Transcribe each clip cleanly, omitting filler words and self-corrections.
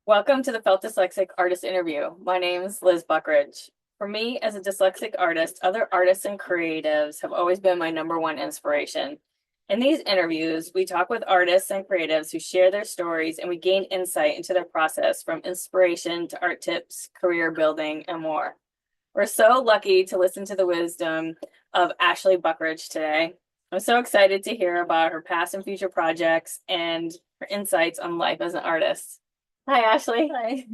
Welcome to the Felt Dyslexic Artist interview. My name is Liz Buckeridge. For me, as a dyslexic artist, other artists and creatives have always been my number one inspiration. In these interviews, we talk with artists and creatives who share their stories and we gain insight into their process from inspiration to art tips, career building, and more. We're so lucky to listen to the wisdom of Ashley Buckeridge today. I'm so excited to hear about her past and future projects and her insights on life as an artist. Hi, Ashley. Hi.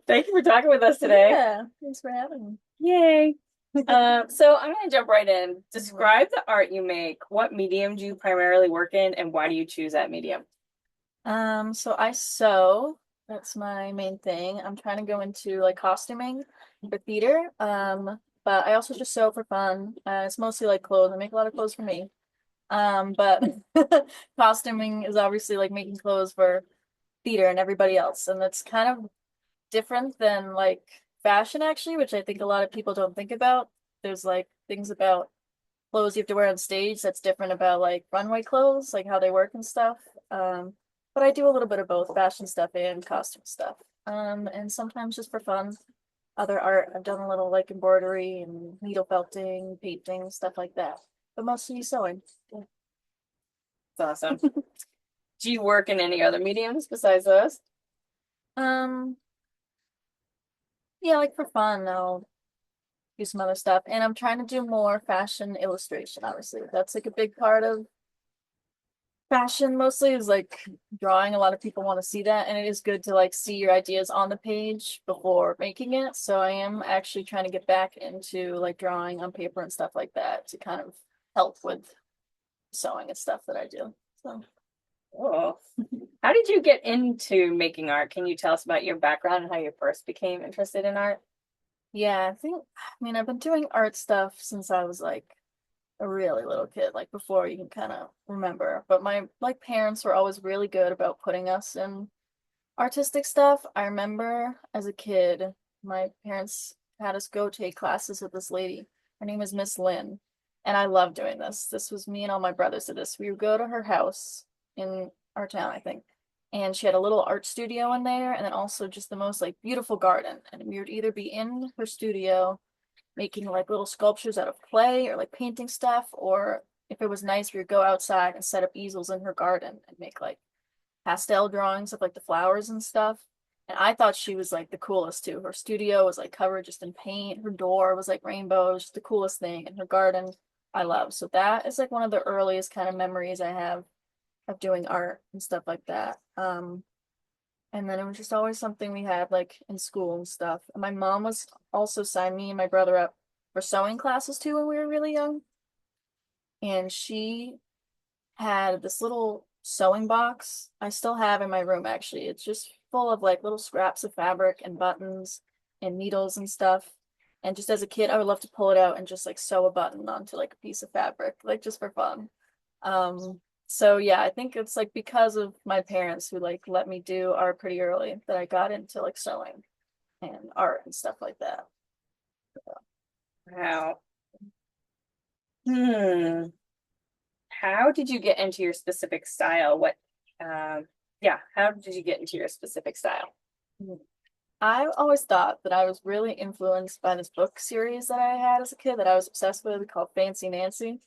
Thank you for talking with us today. Yeah, thanks for having Yay. me. So I'm going to jump right in. Describe the art you make. What medium do you primarily work in, and why do you choose that medium? So I sew. That's my main thing. I'm trying to go into like costuming for theater. But I also just sew for fun. It's mostly like clothes. I make a lot of clothes for me. But costuming is obviously like making clothes for theater and everybody else. And that's kind of different than like fashion actually, which I think a lot of people don't think about. There's like things about clothes you have to wear on stage that's different about like runway clothes, like how they work and stuff. But I do a little bit of both fashion stuff and costume stuff. And sometimes just for fun, other art. I've done a little like embroidery and needle felting, painting, stuff like that. But mostly sewing. Yeah. It's awesome. Do you work in any other mediums besides those? Um, yeah, like for fun, I'll do some other stuff. And I'm trying to do more fashion illustration, obviously. That's like a big part of fashion mostly is like drawing. A lot of people want to see that, and it is good to like see your ideas on the page before making it. So I am actually trying to get back into like drawing on paper and stuff like that to kind of help with sewing and stuff that I do. So Oh, how did you get into making art? Can you tell us about your background and how you first became interested in art? yeah, I've been doing art stuff since I was like a really little kid, like before you can kind of remember. But my like parents were always really good about putting us in artistic stuff. I remember as a kid, my parents had us go take classes with this lady. Her name is Miss Lynn. And I love doing this. This was me and all my brothers did this. We would go to her house in our town, I think. And she had a little art studio in there and then also just the most like beautiful garden. And we would either be in her studio making like little sculptures out of clay or like painting stuff, or if it was nice, we would go outside and set up easels in her garden and make like pastel drawings of like the flowers and stuff. And I thought she was like the coolest too. Her studio was like covered just in paint. Her door was like rainbows, just the coolest thing. And her garden, I love. So that is like one of the earliest kind of memories I have of doing art and stuff like that. And then it was just always something we had like in school and stuff. And my mom was also signed me and my brother up for sewing classes too when we were really young. And she had this little sewing box I still have in my room actually. It's just full of like little scraps of fabric and buttons and needles and stuff. And just as a kid, I would love to pull it out and just like sew a button onto like a piece of fabric, like just for fun. So yeah, I think it's like because of my parents who like let me do art pretty early that I got into like sewing and art and stuff like that. Wow. Hmm. How did you get into your specific style? Yeah, how did you get into your specific style? I always thought that I was really influenced by this book series that I had as a kid that I was obsessed with called Fancy Nancy.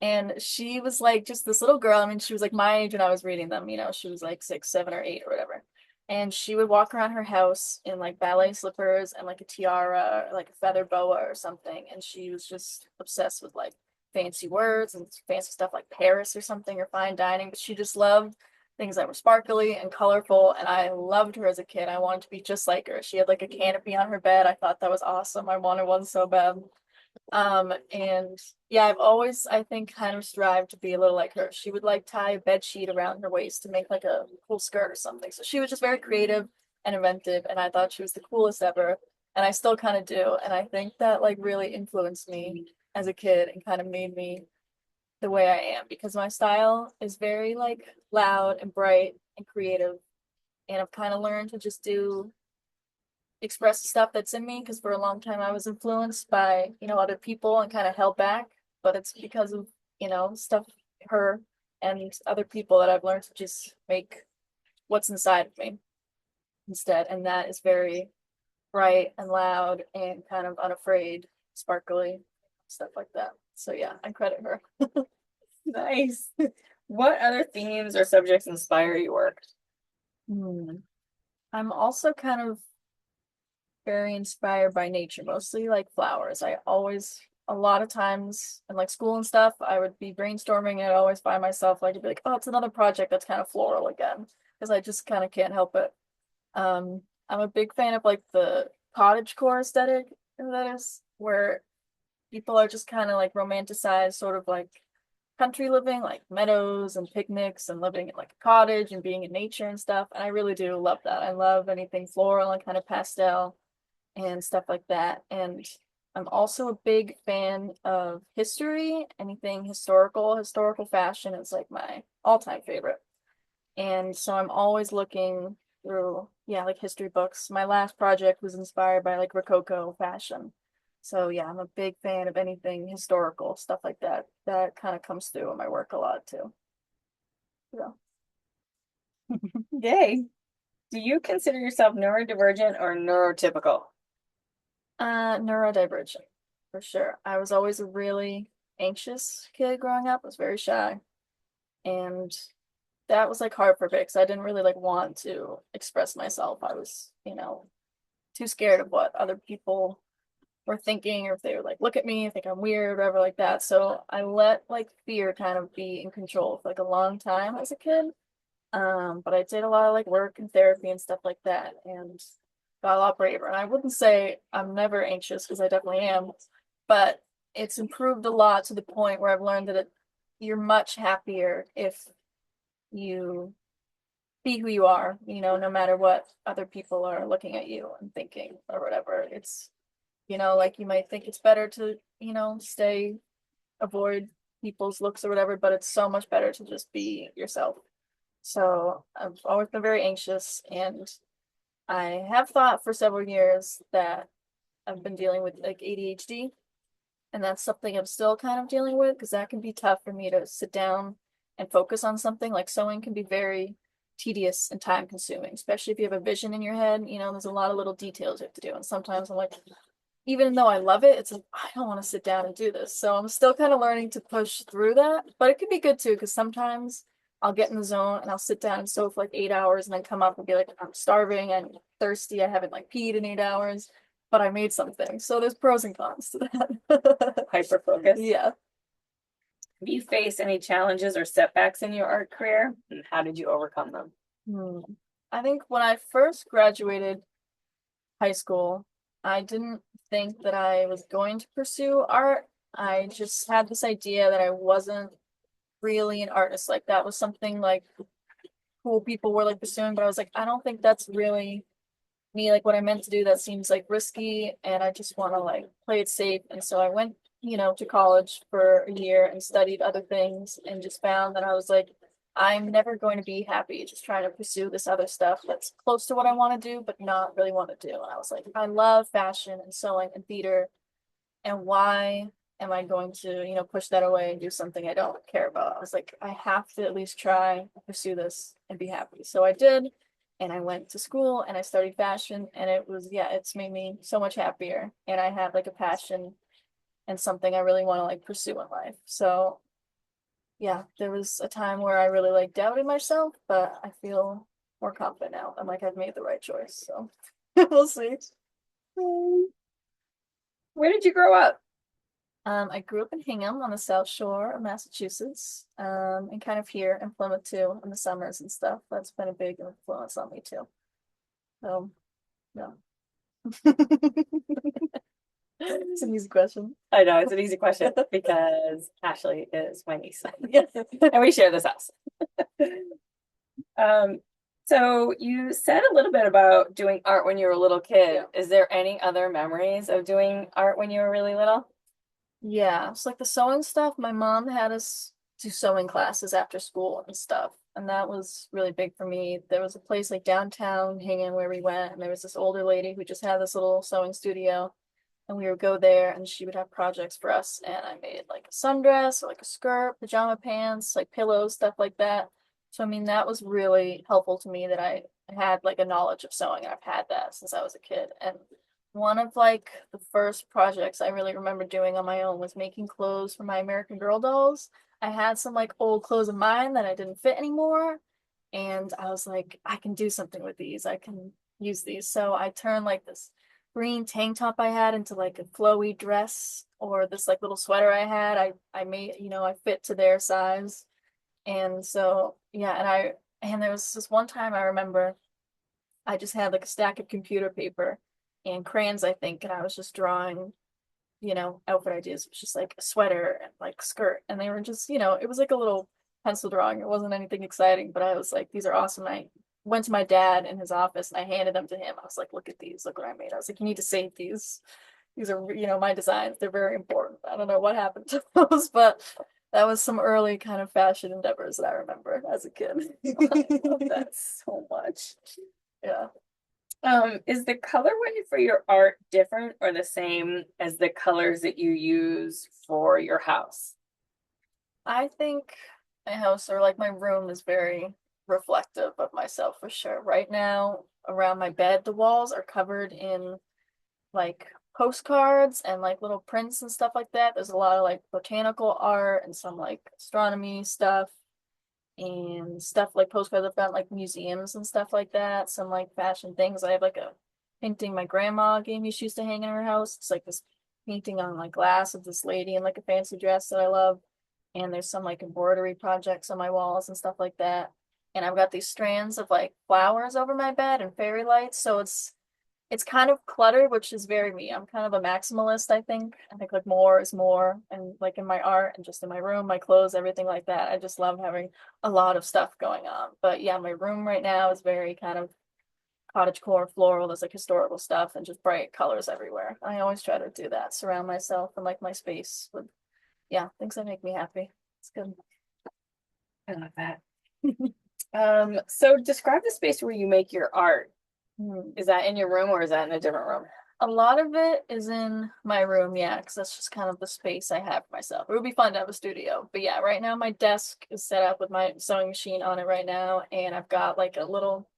And she was like just this little girl. I mean, she was like my age when I was reading them, she was like 6, 7, or 8 or whatever. And she would walk around her house in like ballet slippers and like a tiara or like a feather boa or something. And she was just obsessed with like fancy words and fancy stuff like Paris or something or fine dining. But she just loved things that were sparkly and colorful. And I loved her as a kid. I wanted to be just like her. She had like a canopy on her bed. I thought that was awesome. I wanted one so bad. And yeah, I've always, I think, kind of strived to be a little like her. She would like tie a bed sheet around her waist to make like a cool skirt or something. So she was just very creative and inventive, and I thought she was the coolest ever. And I still kind of do. And I think that like really influenced me as a kid and kind of made me the way I am because my style is very like loud and bright and creative. And I've kind of learned to just do express the stuff that's in me because for a long time I was influenced by, other people and kind of held back. But it's because of, stuff her and other people that I've learned to just make what's inside of me. instead, and that is very bright and loud and kind of unafraid, sparkly, stuff like that. So yeah, I credit her. Nice. What other themes or subjects inspire your work? Hmm. I'm also kind of very inspired by nature, mostly like flowers. I always, a lot of times in like school and stuff, I would be brainstorming and I'd always find myself like, I'd be like, oh, it's another project that's kind of floral again, because I just kind of can't help it. I'm a big fan of like the cottagecore aesthetic, that is, where people are just kind of like romanticized, sort of like country living, like meadows and picnics and living in like a cottage and being in nature and stuff. And I really do love that. I love anything floral and kind of pastel and stuff like that. And I'm also a big fan of history, anything historical. Historical fashion is like my all-time favorite. And so I'm always looking through, yeah, like history books. My last project was inspired by like Rococo fashion. So yeah, I'm a big fan of anything historical, stuff like that. That kind of comes through in my work a lot too. Yeah. Yay. Do you consider yourself neurodivergent or neurotypical? Neurodivergent, for sure. I was always a really anxious kid growing up. I was very shy. And that was like hard for me because I didn't really like want to express myself. I was, too scared of what other people were thinking, or if they would like look at me, think I'm weird, whatever like that. So I let like fear kind of be in control for like a long time as a kid. But I did a lot of like work and therapy and stuff like that, and got a lot braver. And I wouldn't say I'm never anxious because I definitely am, but it's improved a lot to the point where I've learned that you're much happier if you be who you are, no matter what other people are looking at you and thinking or whatever. It's, like you might think it's better to, avoid people's looks or whatever, but it's so much better to just be yourself. So I've always been very anxious, and I have thought for several years that I've been dealing with like ADHD, and that's something I'm still kind of dealing with because that can be tough for me to sit down and focus on something. Like sewing can be very tedious and time consuming, especially if you have a vision in your head. There's a lot of little details you have to do. And sometimes I'm like, even though I love it, it's like, I don't want to sit down and do this. So I'm still kind of learning to push through that. But it can be good too, because sometimes I'll get in the zone and I'll sit down and sew for like 8 hours and then come up and be like, I'm starving, I'm thirsty, I haven't like peed in 8 hours, but I made something. So there's pros and cons to that. Hyper focus. Yeah. Have you faced any challenges or setbacks in your art career? And how did you overcome them? I think when I first graduated high school, I didn't think that I was going to pursue art. I just had this idea that I wasn't really an artist. Like that was something like cool people were like pursuing, but I was like, I don't think that's really me, like what I meant to do. That seems like risky, and I just want to like play it safe. And so I went, to college for a year and studied other things and just found that I was like, I'm never going to be happy just trying to pursue this other stuff that's close to what I want to do, but not really want to do. And I was like, I love fashion and sewing and theater, and why am I going to, push that away and do something I don't care about? I was like, I have to at least try and pursue this and be happy. So I did, and I went to school and I studied fashion, and it was, yeah, it's made me so much happier. And I have like a passion and something I really want to like pursue in life. So yeah, there was a time where I really like doubted myself, but I feel more confident now. I'm like, I've made the right choice. So we'll see. Where did you grow up? I grew up in Hingham on the South Shore of Massachusetts, and kind of here in Plymouth too in the summers and stuff. That's been a big influence on me too. So, yeah. It's an easy question. I know it's an easy question because Ashley is my niece. Yeah. And we share this house. Um, so you said a little bit about doing art when you were a little kid. Yeah. Is there any other memories of doing art when you were really little? Yeah, it's like the sewing stuff. My mom had us do sewing classes after school and stuff, and that was really big for me. There was a place like downtown hanging where we went, and there was this older lady who just had this little sewing studio, and we would go there, and she would have projects for us. And I made like a sundress or like a skirt, pajama pants, like pillows, stuff like that. So I mean that was really helpful to me that I had like a knowledge of sewing and I've had that since I was a kid. And one of like the first projects I really remember doing on my own was making clothes for my American Girl dolls. I had some like old clothes of mine that I didn't fit anymore, and I was like, I can do something with these. I can use these. So I turned like this green tank top I had into like a flowy dress, or this like little sweater I had. I made, I fit to their size. And so, yeah, and there was this one time I remember I just had like a stack of computer paper and crayons, I think, and I was just drawing, outfit ideas. It was just like a sweater and like skirt. And they were just, it was like a little pencil drawing. It wasn't anything exciting, but I was like, these are awesome. I went to my dad in his office and I handed them to him. I was like, look at these, look what I made. I was like, you need to save these. These are, my designs. They're very important. I don't know what happened to those, but that was some early kind of fashion endeavors that I remember as a kid. I love that so much. Yeah. Is the colorway for your art different or the same as the colors that you use for your house? I think my house or like my room is very reflective of myself for sure. Right now, around my bed, the walls are covered in like postcards and like little prints and stuff like that. There's a lot of like botanical art and some like astronomy stuff and stuff like postcards I've got like museums and stuff like that. Some like fashion things. I have like a painting my grandma gave me. She used to hang in her house. It's like this painting on like glass of this lady in like a fancy dress that I love. And there's some like embroidery projects on my walls and stuff like that. And I've got these strands of like flowers over my bed and fairy lights. So it's kind of cluttered, which is very me. I'm kind of a maximalist, I think. I think like more is more, and like in my art and just in my room, my clothes, everything like that. I just love having a lot of stuff going on. But yeah, my room right now is very kind of cottagecore floral. There's like historical stuff and just bright colors everywhere. I always try to do that, surround myself and like my space with, yeah, things that make me happy. It's good. I love that. So describe the space where you make your art. Is that in your room or is that in a different room? A lot of it is in my room, yeah, because that's just kind of the space I have for myself. It would be fun to have a studio. But yeah, right now my desk is set up with my sewing machine on it right now, and I've got like a little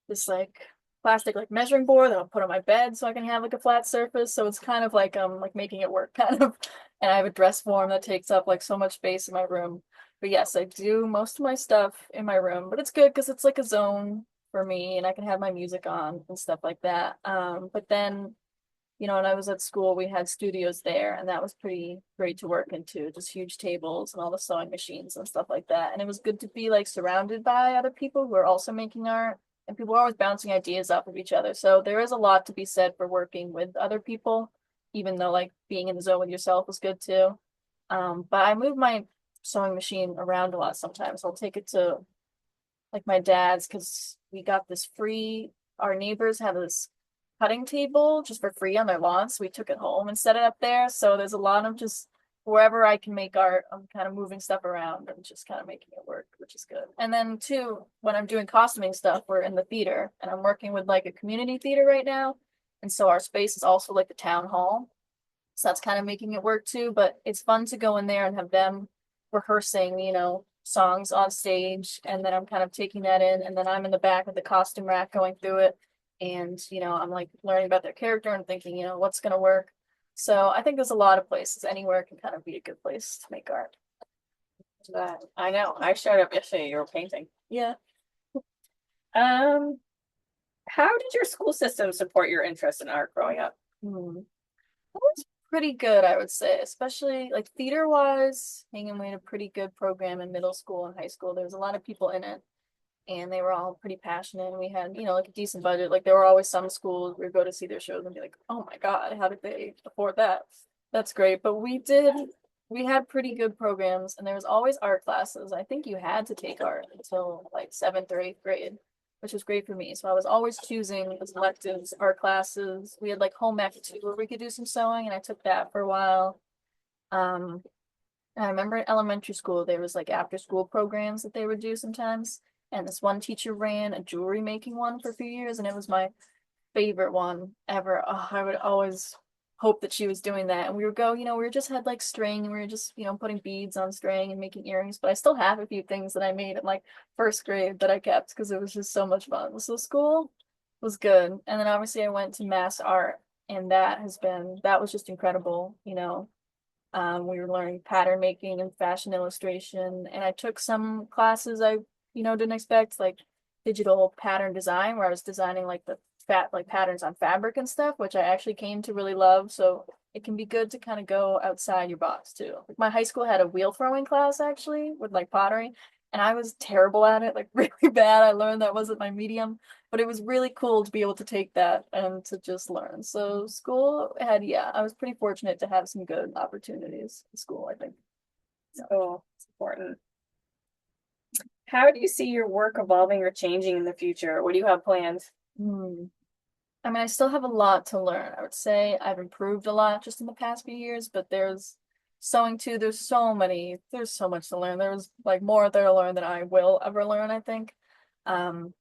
this like plastic like measuring board that I'll put on my bed so I can have like a flat surface. So it's kind of like making it work kind of. And I have a dress form that takes up like so much space in my room. But yes, I do most of my stuff in my room, but it's good because it's like a zone for me and I can have my music on and stuff like that. But then when I was at school, we had studios there, and that was pretty great to work into, just huge tables and all the sewing machines and stuff like that. And it was good to be like surrounded by other people who are also making art, and people are always bouncing ideas off of each other. So there is a lot to be said for working with other people, even though like being in the zone with yourself is good too. But I move my sewing machine around a lot sometimes. I'll take it to like my dad's because we got this free, our neighbors have this cutting table just for free on their lawn. So we took it home and set it up there. So there's a lot of just wherever I can make art, I'm kind of moving stuff around and just kind of making it work, which is good. And then too, when I'm doing costuming stuff, we're in the theater and I'm working with like a community theater right now. And so our space is also like the town hall. So that's kind of making it work too. But it's fun to go in there and have them rehearsing, songs on stage. And then I'm kind of taking that in. And then I'm in the back of the costume rack going through it. And, I'm like learning about their character and thinking, what's going to work. So I think there's a lot of places. Anywhere can kind of be a good place to make art. That I know. I showed up yesterday. You were painting. Yeah. Um, how did your school system support your interest in art growing up? That was pretty good, I would say, especially like theater wise. Hingham we had a pretty good program in middle school and high school. There was a lot of people in it, and they were all pretty passionate. And we had, like a decent budget. Like there were always some schools we would go to see their shows and be like, oh my God, how did they afford that? That's great. But we had pretty good programs, and there was always art classes. I think you had to take art until like seventh or eighth grade, which was great for me. So I was always choosing as electives art classes. We had like home ec too, where we could do some sewing, and I took that for a while. Um, and I remember in elementary school there was like after school programs that they would do sometimes. And this one teacher ran a jewelry making one for a few years, and it was my favorite one ever. Oh, I would always hope that she was doing that. And we would go, we just had like string and we were just, putting beads on string and making earrings. But I still have a few things that I made in like first grade that I kept because it was just so much fun. So school was good. And then obviously I went to mass art and that was just incredible, we were learning pattern making and fashion illustration, and I took some classes I, didn't expect, like digital pattern design, where I was designing like the patterns on fabric and stuff, which I actually came to really love. So it can be good to kind of go outside your box too. Like my high school had a wheel throwing class actually with like pottery, and I was terrible at it, like really bad. I learned that wasn't my medium, but it was really cool to be able to take that and to just learn. So school had, yeah, I was pretty fortunate to have some good opportunities in school, I think. So it's important. How do you see your work evolving or changing in the future? What do you have planned? Hmm. I mean, I still have a lot to learn. I would say I've improved a lot just in the past few years, but there's sewing too. There's so much to learn. There's like more there to learn than I will ever learn, I think. Um,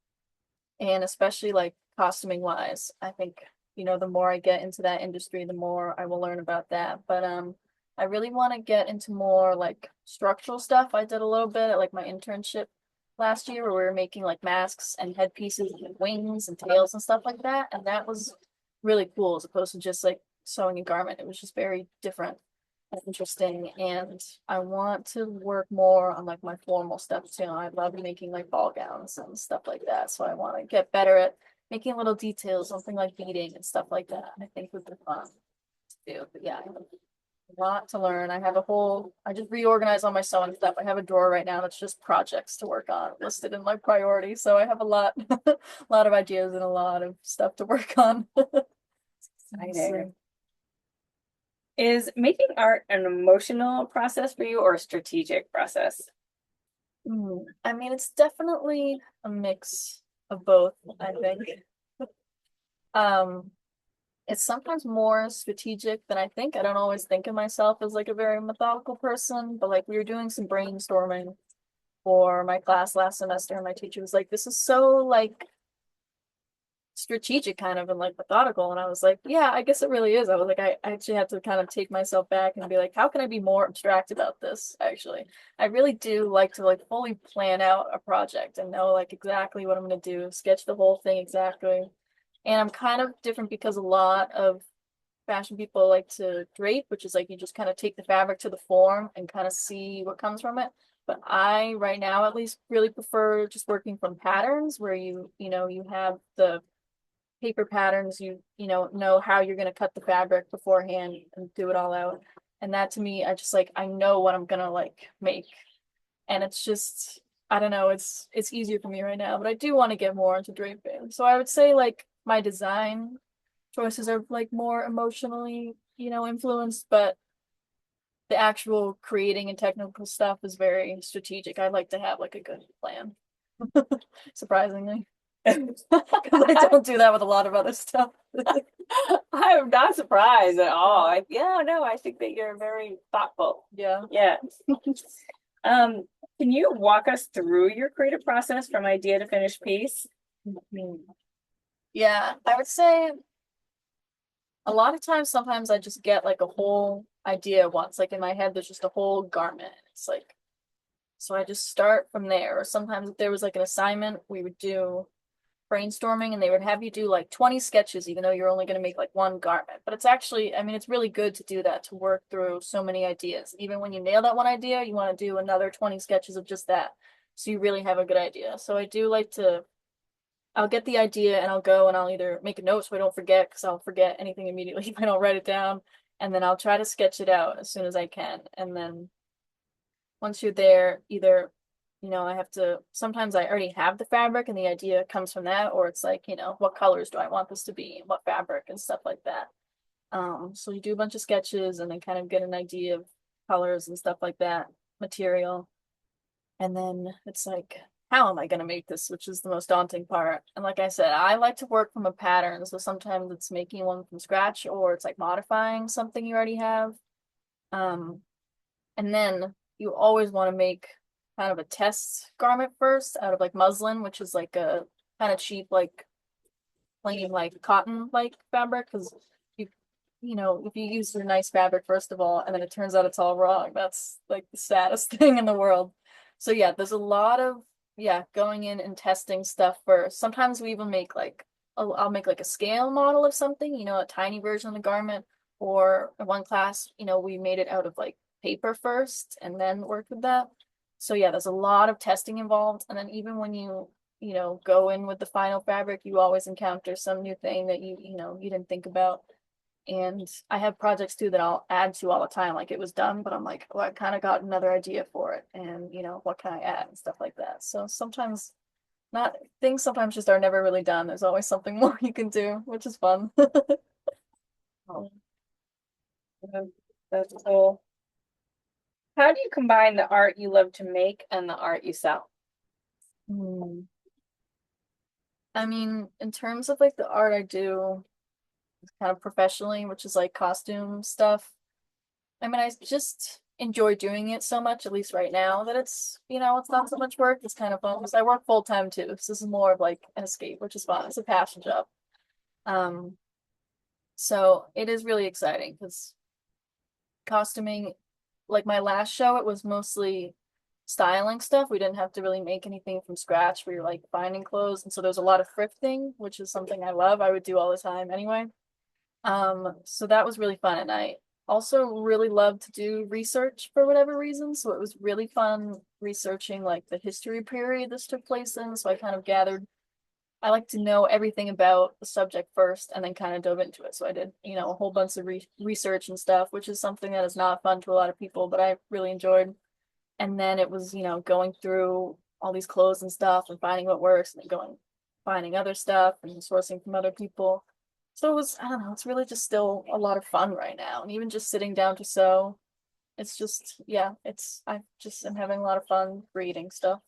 and especially like costuming wise, I think, the more I get into that industry, the more I will learn about that. But I really want to get into more like structural stuff. I did a little bit at like my internship last year where we were making like masks and headpieces and wings and tails and stuff like that. And that was really cool as opposed to just like sewing a garment. It was just very different and interesting. And I want to work more on like my formal stuff too. I love making like ball gowns and stuff like that. So I want to get better at making little details, something like beading and stuff like that. I think would be fun to do. But yeah, I have a lot to learn. I just reorganized all my sewing stuff. I have a drawer right now that's just projects to work on listed in my priority. So I have a lot, a lot of ideas and a lot of stuff to work on. Exciting. Is making art an emotional process for you or a strategic process? I mean, it's definitely a mix of both, I think. Um, it's sometimes more strategic than I think. I don't always think of myself as like a very methodical person, but like we were doing some brainstorming for my class last semester, and my teacher was like, "This is so like strategic kind of and like methodical." And I was like, yeah, I guess it really is. I was like, I actually have to kind of take myself back and be like, how can I be more abstract about this? Actually, I really do like to like fully plan out a project and know like exactly what I'm going to do, sketch the whole thing exactly. And I'm kind of different because a lot of fashion people like to drape, which is like you just kind of take the fabric to the form and kind of see what comes from it. But I, right now at least, really prefer just working from patterns where you have the paper patterns, you know how you're going to cut the fabric beforehand and do it all out. And that to me, I just like I know what I'm gonna like make. And it's just I don't know, it's easier for me right now, but I do want to get more into draping. So I would say like my design choices are like more emotionally, influenced, but the actual creating and technical stuff is very strategic. I like to have like a good plan. Surprisingly. Because I don't do that with a lot of other stuff. I'm not surprised at all. Yeah, no, I think that you're very thoughtful. Yeah. Yeah. Um, can you walk us through your creative process from idea to finished piece? Yeah, I would say a lot of times, sometimes I just get like a whole idea at once. Like in my head, there's just a whole garment. It's like, so I just start from there. Or sometimes if there was like an assignment, we would do brainstorming and they would have you do like 20 sketches, even though you're only going to make like one garment. But it's actually, I mean, it's really good to do that, to work through so many ideas. Even when you nail that one idea, you want to do another 20 sketches of just that. So you really have a good idea. So I do like to, I'll get the idea and I'll go and I'll either make a note so I don't forget, because I'll forget anything immediately if I don't write it down. And then I'll try to sketch it out as soon as I can. And then once you're there, either, I have to, sometimes I already have the fabric and the idea comes from that, or it's like, what colors do I want this to be and what fabric and stuff like that. So you do a bunch of sketches and then kind of get an idea of colors and stuff like that, material. And then it's like, how am I going to make this, which is the most daunting part. And like I said, I like to work from a pattern. So sometimes it's making one from scratch or it's like modifying something you already have. Um, and then you always want to make kind of a test garment first out of like muslin, which is like a kind of cheap, like plain, like cotton like fabric. Because you if you use your nice fabric first of all, and then it turns out it's all wrong, that's like the saddest thing in the world. So yeah, there's a lot of yeah, going in and testing stuff first. Sometimes we even make like I'll make like a scale model of something, a tiny version of the garment. Or in one class, we made it out of like paper first and then worked with that. So yeah, there's a lot of testing involved. And then even when you go in with the final fabric, you always encounter some new thing that you didn't think about. And I have projects too that I'll add to all the time. Like it was done, but I'm like, oh, I kind of got another idea for it. And what can I add and stuff like that. So sometimes not things sometimes just are never really done. There's always something more you can do, which is fun. Oh, that's cool. How do you combine the art you love to make and the art you sell? Hmm. I mean, in terms of like the art I do kind of professionally, which is like costume stuff, I mean, I just enjoy doing it so much, at least right now, that it's not so much work. It's kind of fun because I work full time too. So this is more of like an escape, which is fun. It's a passion job. Um, so it is really exciting because costuming, like my last show, it was mostly styling stuff. We didn't have to really make anything from scratch. We were like finding clothes. And so there's a lot of thrifting, which is something I love. I would do all the time anyway. So that was really fun. And I also really love to do research for whatever reason. So it was really fun researching like the history period this took place in. So I kind of gathered, I like to know everything about the subject first and then kind of dove into it. So I did, a whole bunch of research and stuff, which is something that is not fun to a lot of people, but I really enjoyed. And then it was, going through all these clothes and stuff and finding what works and then finding other stuff and sourcing from other people. So it was, I don't know, it's really just still a lot of fun right now. And even just sitting down to sew, it's just, yeah, I just am having a lot of fun creating stuff.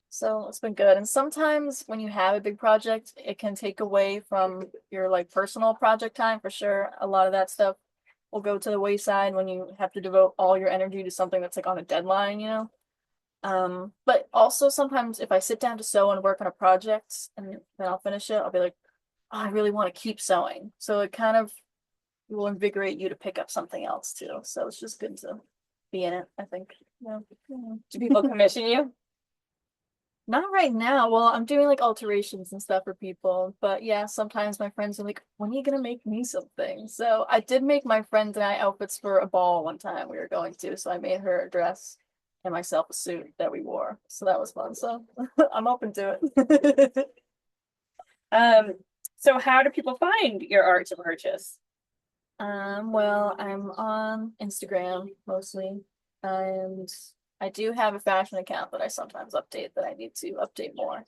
So it's been good. And sometimes when you have a big project, it can take away from your like personal project time for sure. A lot of that stuff will go to the wayside when you have to devote all your energy to something that's like on a deadline. But also sometimes if I sit down to sew and work on a project and then I'll finish it, I'll be like, oh, I really want to keep sewing. So it kind of will invigorate you to pick up something else too. So it's just good to be in it, I think. Yeah. Do people commission you? Not right now. Well, I'm doing like alterations and stuff for people, but yeah, sometimes my friends are like, when are you gonna make me something? So I did make my friend and I outfits for a ball one time we were going to. So I made her a dress and myself a suit that we wore. So that was fun. So I'm open to it. Um, so how do people find your art to purchase? Well, I'm on Instagram mostly, and I do have a fashion account that I sometimes update that I need to update more.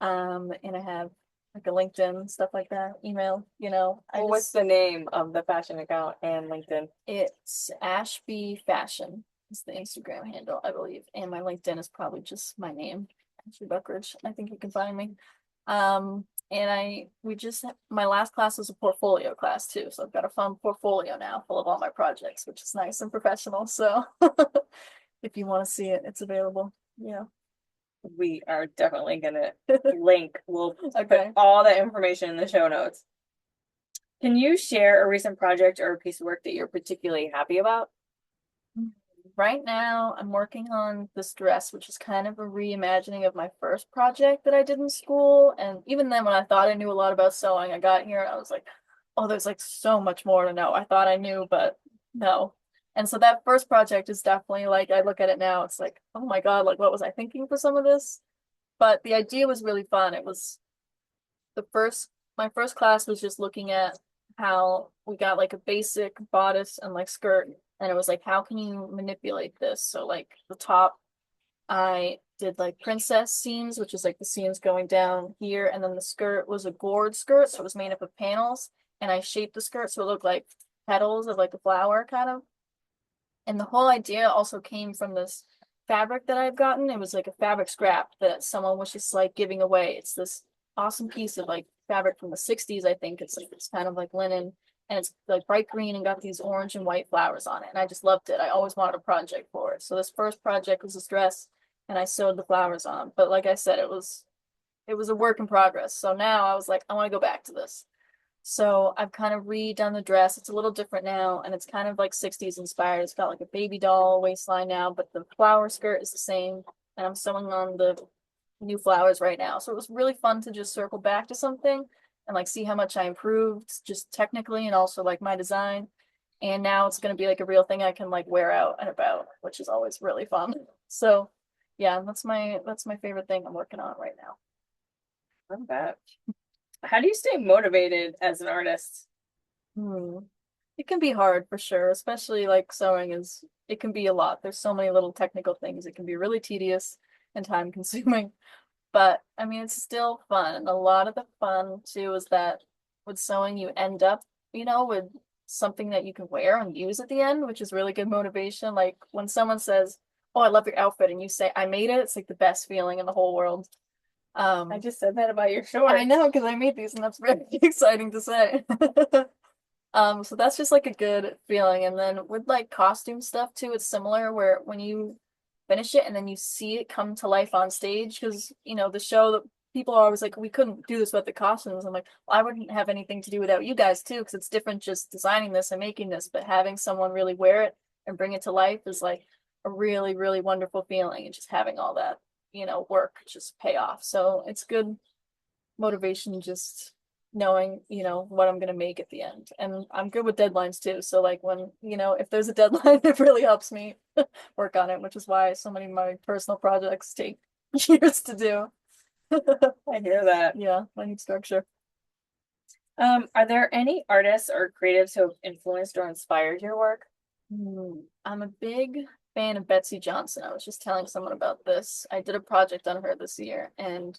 And I have like a LinkedIn, stuff like that, email, Well, what's the name of the fashion account and LinkedIn? it's Ashby Fashion is the Instagram handle, I believe. And my LinkedIn is probably just my name, Ashley Buckeridge. I think you can find me. And my last class was a portfolio class too. So I've got a fun portfolio now full of all my projects, which is nice and professional. So if you want to see it, it's available. Yeah. We are definitely gonna link. We'll Okay. put all that information in the show notes. Can you share a recent project or a piece of work that you're particularly happy about? Right now, I'm working on this dress, which is kind of a reimagining of my first project that I did in school. And even then, when I thought I knew a lot about sewing, I got here and I was like, oh, there's like so much more to know. I thought I knew, but no. And so that first project is definitely like, I look at it now, it's like, oh my God, like what was I thinking for some of this? But the idea was really fun. It was my first class was just looking at how we got like a basic bodice and like skirt, and it was like, how can you manipulate this? So like the top, I did like princess seams, which is like the seams going down here, and then the skirt was a gourd skirt, so it was made up of panels, and I shaped the skirt so it looked like petals of like a flower kind of. And the whole idea also came from this fabric that I've gotten. It was like a fabric scrap that someone was just like giving away. It's this awesome piece of like fabric from the 60s, I think. It's kind of like linen and it's like bright green and got these orange and white flowers on it. And I just loved it. I always wanted a project for it. So this first project was this dress and I sewed the flowers on. But like I said, it was a work in progress. So now I was like, I want to go back to this. So I've kind of redone the dress. It's a little different now, and it's kind of like 60s inspired. It's got like a baby doll waistline now, but the flower skirt is the same. And I'm sewing on the new flowers right now. So it was really fun to just circle back to something and like see how much I improved just technically and also like my design. And now it's gonna be like a real thing I can like wear out and about, which is always really fun. So yeah, that's my favorite thing I'm working on right now. Love that. How do you stay motivated as an artist? Hmm. It can be hard for sure, especially like sewing is, it can be a lot. There's so many little technical things. It can be really tedious and time consuming. But I mean, it's still fun. And a lot of the fun too is that with sewing, you end up, with something that you can wear and use at the end, which is really good motivation. Like when someone says, "Oh, I love your outfit," and you say, "I made it," it's like the best feeling in the whole world. I Um, just said that about your I shorts. know because I made these and that's very exciting to say. So that's just like a good feeling. And then with like costume stuff too, it's similar where when you finish it and then you see it come to life on stage, because the show that people are always like, we couldn't do this without the costumes. I'm like, well, I wouldn't have anything to do without you guys too, because it's different just designing this and making this, but having someone really wear it and bring it to life is like a really, really wonderful feeling. And just having all that, work just pay off. So it's good motivation just knowing, what I'm gonna make at the end. And I'm good with deadlines too. So like when, if there's a deadline, it really helps me work on it, which is why so many of my personal projects take years to do. I hear that. Yeah, I need structure. Are there any artists or creatives who have influenced or inspired your work? I'm a big fan of Betsy Johnson. I was just telling someone about this. I did a project on her this year and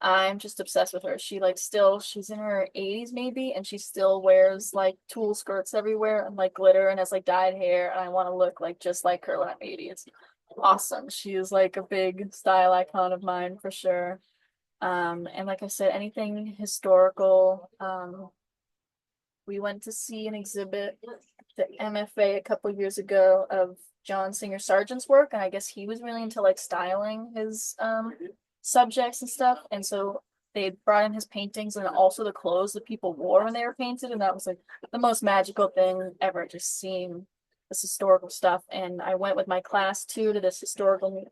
I'm just obsessed with her. She like still, she's in her 80s maybe, and she still wears like tulle skirts everywhere and like glitter and has like dyed hair. And I want to look like just like her when I'm 80. It's awesome. She is like a big style icon of mine for sure. And like I said, anything historical. We went to see an exhibit at the MFA a couple years ago of John Singer Sargent's work, and I guess he was really into like styling his subjects and stuff. And so they brought in his paintings and also the clothes that people wore when they were painted, and that was like the most magical thing ever, just seeing this historical stuff. And I went with my class too to this historical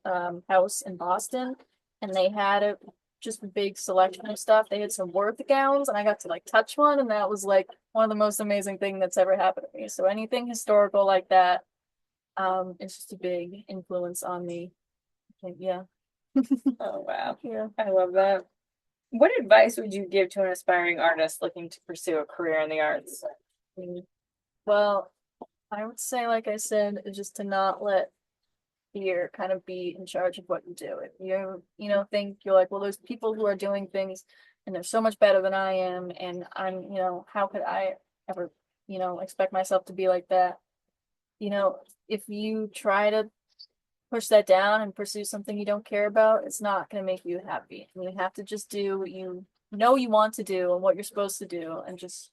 house in Boston, and they had just a big selection of stuff. They had some Worth gowns, and I got to like touch one, and that was like one of the most amazing thing that's ever happened to me. So anything historical like that, it's just a big influence on me. I think, yeah. Oh, wow. Yeah. I love that. What advice would you give to an aspiring artist looking to pursue a career in the arts? Mm. Well, I would say, like I said, is just to not let fear kind of be in charge of what you do. If think you're like, well, there's people who are doing things and they're so much better than I am, and how could I ever, expect myself to be like that? If you try to push that down and pursue something you don't care about, it's not going to make you happy. And you have to just do what you know you want to do and what you're supposed to do and just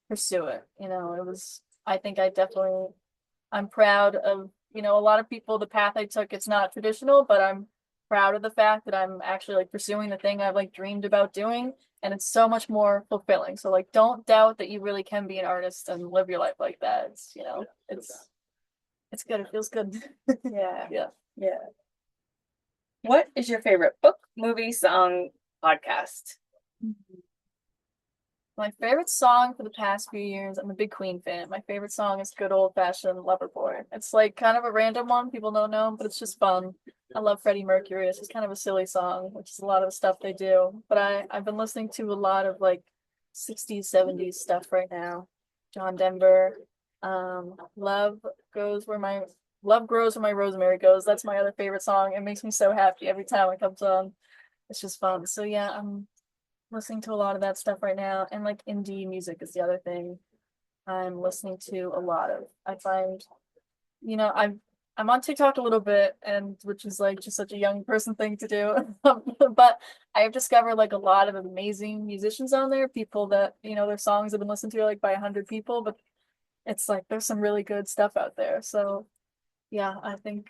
pursue it. I think I'm proud of, a lot of people, the path I took, it's not traditional, but I'm proud of the fact that I'm actually like pursuing the thing I've like dreamed about doing. And it's so much more fulfilling. So like, don't doubt that you really can be an artist and live your life like that. It's good. It feels good. Yeah. Yeah. Yeah. What is your favorite book, movie, song, podcast? My favorite song for the past few years, I'm a big Queen fan. My favorite song is Good Old Fashioned Lover Boy. It's like kind of a random one, people don't know him, but it's just fun. I love Freddie Mercury. It's just kind of a silly song, which is a lot of the stuff they do. But I've been listening to a lot of like 60s, 70s stuff right now. John Denver. Love goes where my Love grows where my rosemary goes. That's my other favorite song. It makes me so happy every time it comes on. It's just fun. So yeah, I'm listening to a lot of that stuff right now. And like indie music is the other thing I'm listening to a lot of. I find, I'm on TikTok a little bit, and which is like just such a young person thing to do. But I have discovered like a lot of amazing musicians on there, people that, their songs have been listened to like by 100 people, but it's like there's some really good stuff out there. So yeah, I think,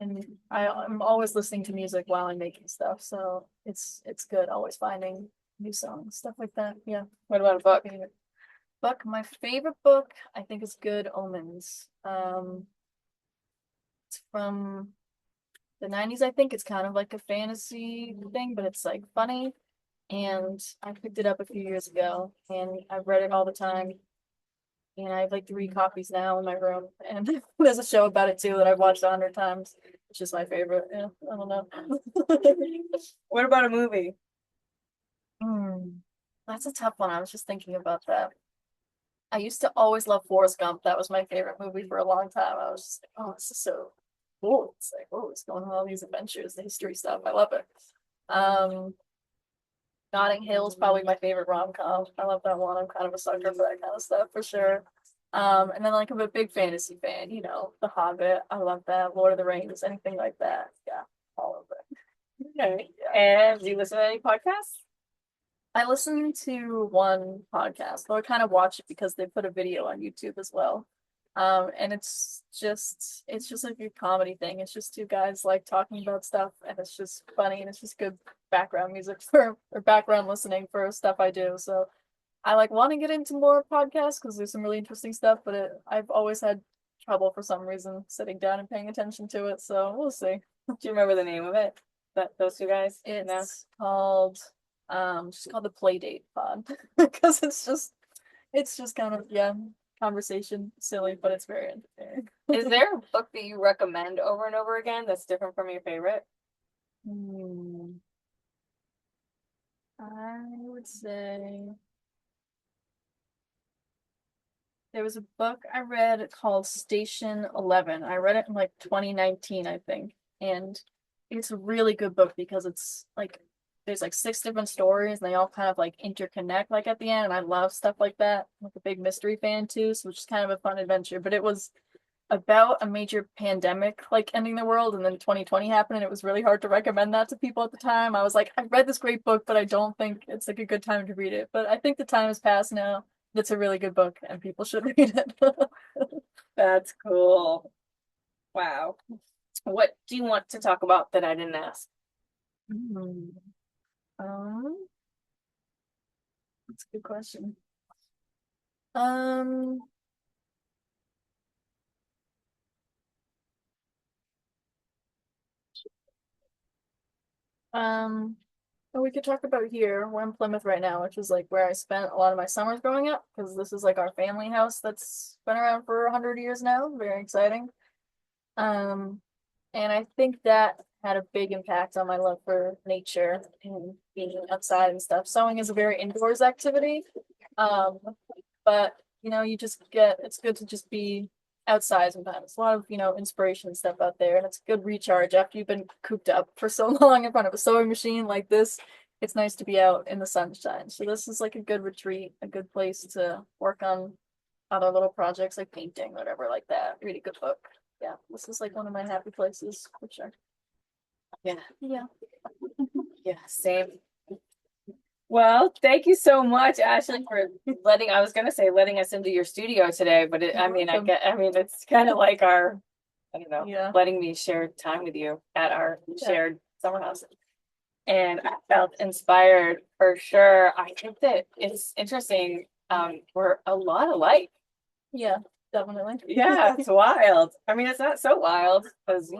and I'm always listening to music while I'm making stuff, so it's good always finding new songs, stuff like that. Yeah. What about a book? Book, my favorite book, I think is Good Omens. It's from the 90s, I think. It's kind of like a fantasy thing, but it's like funny. And I picked it up a few years ago and I've read it all the time. And I have like 3 copies now in my room. And there's a show about it too that I've watched 100 times. It's just my favorite. Yeah, I don't know. What about a movie? Hmm. That's a tough one. I was just thinking about that. I used to always love Forrest Gump. That was my favorite movie for a long time. I was just like, oh, this is so cool. It's like, oh, it's going on all these adventures, the history stuff. I love it. Um, Notting Hill is probably my favorite rom-com. I love that one. I'm kind of a sucker for that kind of stuff for sure. And then like I'm a big fantasy fan, The Hobbit. I love that. Lord of the Rings, anything like that. Yeah, all of it. Okay. Yeah. And do you listen to any podcasts? I listen to one podcast, though I kind of watch it because they put a video on YouTube as well. And it's just like a comedy thing. It's just two guys like talking about stuff and it's just funny and it's just good background music for or background listening for stuff I do. So I like want to get into more podcasts because there's some really interesting stuff, but I've always had trouble for some reason sitting down and paying attention to it. So we'll see. Do you remember the name of it? That those two guys? No. It's called just called the Playdate Pod because it's just kind of yeah conversation silly, but it's very entertaining. Is there a book that you recommend over and over again that's different from your favorite? Hmm. I would say there was a book I read called Station 11. I read it in like 2019, I think. And it's a really good book because it's like there's like 6 different stories and they all kind of like interconnect like at the end. And I love stuff like that. I'm like a big mystery fan too, so it's just kind of a fun adventure. But it was about a major pandemic like ending the world and then 2020 happened and it was really hard to recommend that to people at the time. I was like, I read this great book, but I don't think it's like a good time to read it. But I think the time has passed now. It's a really good book and people should read it. That's cool. Wow. What do you want to talk about that I didn't ask? Hmm. Um, that's a good question. Um, um, well, we could talk about here. We're in Plymouth right now, which is like where I spent a lot of my summers growing up, because this is like our family house that's been around for 100 years now. Very exciting. Um, and I think that had a big impact on my love for nature and being outside and stuff. Sewing is a very indoors activity. Um, but you just get it's good to just be outside sometimes. A lot of, inspiration and stuff out there, and it's a good recharge after you've been cooped up for so long in front of a sewing machine like this. It's nice to be out in the sunshine. So this is like a good retreat, a good place to work on other little projects like painting, whatever like that. Read a good book. Yeah, this is like one of my happy places for sure. Yeah. Yeah. Yeah, same. Well, thank you so much, Ashley, for I was gonna say letting us into your studio today, but You're welcome. I mean, it's kind of like I don't know, Yeah. letting me share time with you at our Yeah. shared summer house. And I felt inspired for sure. I think that it's interesting. We're a lot alike. Yeah, definitely. Yeah, it's wild. I mean, it's not so wild because,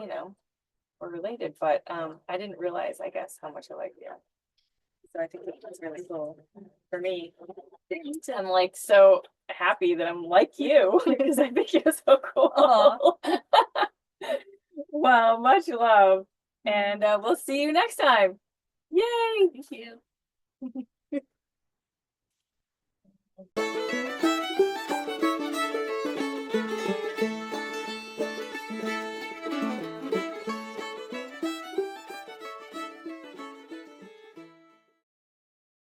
we're related, but I didn't realize, I guess, how much alike we are. So I think that's really cool for me. I'm like so happy that I'm like you because I think you're so cool. Well, much love. And we'll see you next time. Yay! Thank you.